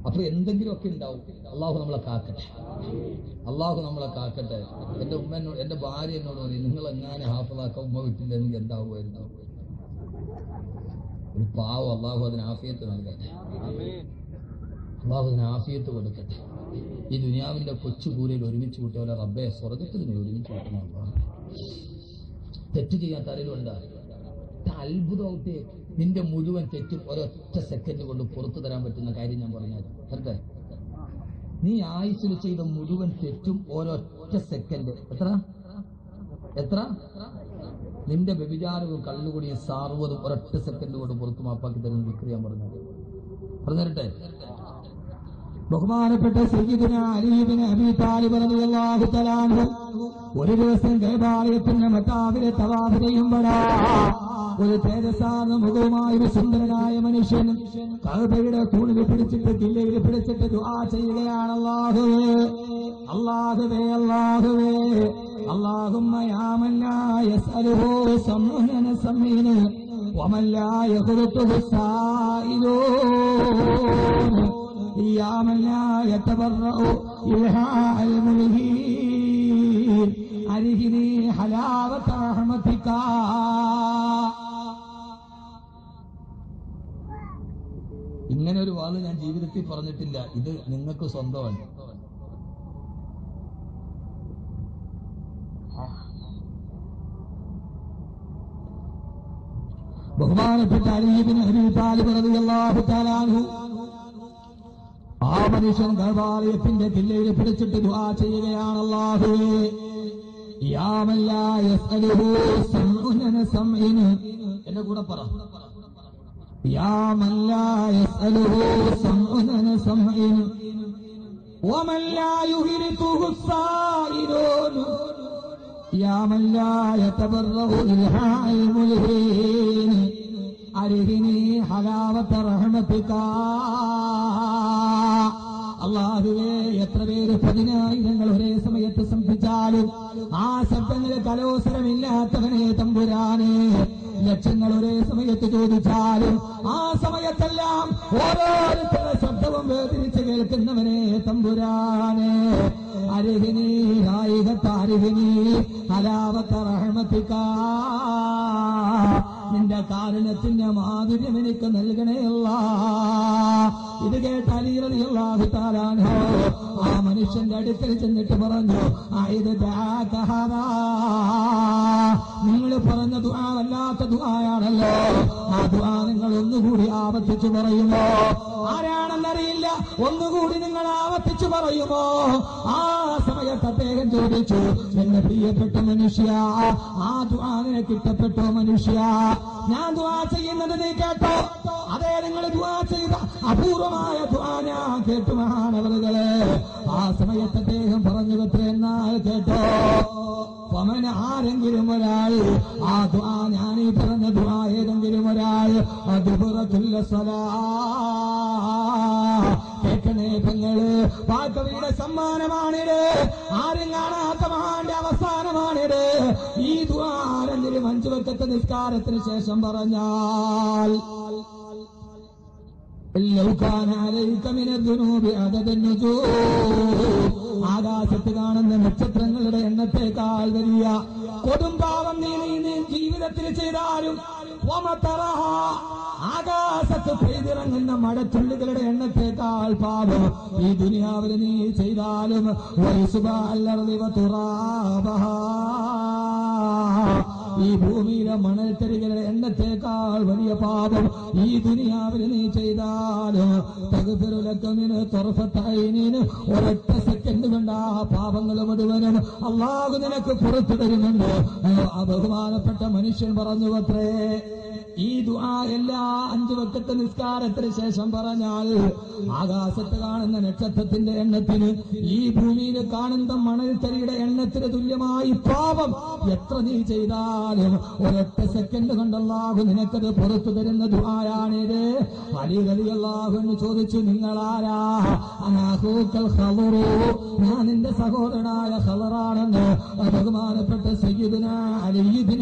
അപ്പൊ എന്തെങ്കിലുമൊക്കെ ഉണ്ടാവും. അള്ളാഹു നമ്മളെ കാക്കട്ടെ, അള്ളാഹു നമ്മളെ കാക്കട്ടെ. എന്റെ ഉമ്മ എന്നോട്, എന്റെ ഭാര്യ എന്നോട് പറയും, നിങ്ങൾ എങ്ങനെ ഹാഫിളാക്കാൻ ഉമ്മ വിട്ടില്ലെങ്കിൽ എന്താവുമായിരുന്നു. ഒരു പാവം, അള്ളാഹു അതിന് ആഫിയത്ത് നൽകട്ടെ, അള്ളാഹു അതിന് ആഫിയത്ത് കൊടുക്കട്ടെ. ഈ ദുനിയാവിന്റെ കൊച്ചുകൂരയിൽ ഒരുമിച്ച് കൂട്ടിയവരെ റബ്ബെ സ്വർഗത്തിൽ നീ ഒരുമിച്ച് കൂട്ടണം. തെറ്റ് ചെയ്യാൻ തലയിലുണ്ട്. അത്ഭുതത്തെ നിന്റെ മുഴുവൻ തെറ്റും ഒരൊറ്റ സെക്കൻഡ് കൊണ്ട് പുറത്തു തരാൻ പറ്റുന്ന കാര്യം ഞാൻ പറഞ്ഞത് അല്ലേ? നീ ആയുസ്സിൽ ചെയ്ത മുഴുവൻ തെറ്റും ഒരൊറ്റ സെക്കൻഡ്. എത്ര നിന്റെ വ്യഭിചാരവും കള്ളുകൂടിയും സാർവതും ഒരൊറ്റ സെക്കൻഡ് കൊണ്ട് പുറത്തു മാപ്പാക്കി തരുന്ന വിക്രിയാൻ പറഞ്ഞിട്ടെ. ബഹുമാനപ്പെട്ട സയ്യിദുന അലി ഇബ്നു അബീ താലിബ് റളിയല്ലാഹു തആല അൻഹു ഒരു ദിവസം കഅബാലയത്തിന്റെ മക്കാവിലെ തവാഫ് ചെയ്യുമ്പോഴാ ഒരു തേജസ്സാർന്ന മുഖവുമായ ഒരു സുന്ദരനായ മനുഷ്യൻ കഅബയുടെ തൂണിൽ പിടിച്ചിട്ട് കില്ലയിൽ പിടിച്ചിട്ട് ദുആ ചെയ്യുകയാണ്. അല്ലാഹുവേ അല്ലാഹുവേ അല്ലാഹുവേ അല്ലാഹുമ്മ യാ മൻ ലാ യസ്അലുഹു സമഅന സമീന വമൻ ലാ യഖ്റുതുഹു സായിലൂൻ يا من لا يتبرأ إلهاء الملهين أرهني حلاوة رحمتك. ഇങ്ങനെ ഒരു വാള് ഞാൻ ജീവിതത്തിൽ പറഞ്ഞിട്ടില്ല. ഇത് നിങ്ങൾക്ക് സ്വന്തമാണ്. ബഹുമാനപ്പെട്ട അലി ഇബ്നു അബീ താലിബ് റളിയല്ലാഹു തആല അൻഹു ആ മനുഷ്യൻ കഅബാലയത്തിന്റെ കില്ലയിൽ പിടിച്ചിട്ട് ദുആ ചെയ്യുകയാണ്. അല്ലാഹുവേ യാ മൻ ലാ യസ്അലുഹു സമഉന സമഇന. എന്റെ കൂടെ പറ. യാ മൻ ലാ യസ്അലുഹു സമഉന സമഇന വമൻ ലാ യുഹ്രിതുഹു സായിലൂൻ യാ മൻ ലാ യതബറഉ ഇൽഹാഅൽ മുൽഹീൻ അരിഹിനി ഹലാവത റഹ്മതിക. അല്ലാഹുവേ എത്ര പേര് 10,000 ഒരേ സമയത്ത് സംഭവിച്ചാലും ആ ശബ്ദങ്ങൾ കലോസരമില്ലാത്തവനെ തമ്പുരാനെ, ലക്ഷങ്ങൾ ഒരേ സമയത്ത് ചോദിച്ചാലും ആ സമയത്തെല്ലാം ഓരോരുത്തരുടെ ശബ്ദവും വേദനിച്ച് കേൾക്കുന്നവനെ തമ്പുരാനെ, അരിഹിനി അരിഹിനി ഹലാവത റഹ്മതിക. നിന്റെ കാരുണ്യത്തിന്റെ മാധുര്യം എനിക്ക് നൽകണേ അല്ലാഹ്. ഇത് കേട്ട അലി റളിയല്ലാഹു തആല അൻഹു ആ മനുഷ്യന്റെ അടുക്കൽ ചെന്നിട്ട് പറഞ്ഞു, നിങ്ങൾ പറഞ്ഞ ദുആ വല്ലാത്ത ദുആയാണല്ലോ, ആ ദുആ നിങ്ങൾ ഒന്നുകൂടി ആവർത്തിച്ചു പറയുമോ? ആരാണെന്നറിയില്ല, ഒന്നുകൂടി നിങ്ങൾ ആവർത്തിച്ചു പറയുമോ? ആ സമയത്ത് അദ്ദേഹം ചോദിച്ചു, എന്റെ പ്രിയപ്പെട്ട മനുഷ്യ, ആ ദുആ നിനക്ക് ഇഷ്ടപ്പെട്ടോ മനുഷ്യ? ഞാൻ ദുആ ചെയ്യുന്നത് നീ കേട്ടോ? അതേ, നിങ്ങൾ ദുആ ചെയ്ത അപൂർവമായ ദുആ ഞാൻ കേട്ടു മഹാനവറുകളെ. ആ സമയത്ത് അദ്ദേഹം പറഞ്ഞു, എന്നാൽ കേട്ടോ, പമന ആരെങ്കിലും ഒരാൾ ആ ദുആ, ഞാനീ പറഞ്ഞ ദുആ ഏതെങ്കിലും ഒരാൾ അതുപുറത്തുള്ള സ്വലാ കേൾക്കണേ പെങ്ങള്, പാക്കവിയുടെ സമ്മാനമാണിത്, ആരും കാണാത്ത മഹാന്റെ അവസാനമാണിത്. ഈ ദുആ ആരെങ്കിലും 5 വക്തത്തെ നിസ്കാരത്തിന് ശേഷം പറഞ്ഞാൽ ആകാശത്ത് കാണുന്ന നക്ഷത്രങ്ങളുടെ എണ്ണത്തേക്കാൾ വലിയ കൊടുംപാവം നീ ജീവിതത്തിൽ ചെയ്താലും, ആകാശത്ത് പെയ്തിറങ്ങുന്ന മഴത്തുള്ളികളുടെ എണ്ണത്തേക്കാൾ പാപം ഈ ദുനിയാവിൽ നീ ചെയ്താലും, ഈ ഭൂമിയിലെ മണൽത്തരികളുടെ എണ്ണത്തേക്കാൾ വലിയ പാപം ഈ ദുനിയാവിൽ നീ ചെയ്താലും, ഒരൊറ്റ സെക്കൻഡ് കൊണ്ട് ആ പാപങ്ങൾ മുഴുവനും അല്ലാഹു നിനക്ക് പുറത്തു തരുന്നുണ്ട്. ബഹുമാനപ്പെട്ട മനുഷ്യൻ പറഞ്ഞു അത്രേ, ഈ ദുആ എല്ലാ 5 വക്തത്തെ നിസ്കാരത്തിന് ശേഷം പറഞ്ഞാൽ ആകാശത്ത് കാണുന്ന നക്ഷത്രത്തിന്റെ എണ്ണത്തിന് ഈ ഭൂമിയിൽ കാണുന്ന മണൽത്തരിയുടെ എണ്ണത്തിന് തുല്യമായി പാപം എത്ര നീ ചെയ്താലും ഒരൊറ്റ സെക്കൻഡ് കൊണ്ട് അല്ലാഹു നിനക്കത് പുറത്തു തരുന്ന ദുആയാണിത്. അലി റളിയല്ലാഹു അൻഹു ചോദിച്ചു, നിങ്ങളാരാ? അനാഹൂക്കൽ ഖളറു, ഞാൻ നിന്റെ സഹോദരനായ ഖളറാണെന്ന് ബഹുമാനപ്പെട്ട സയ്യിദുനാ അലി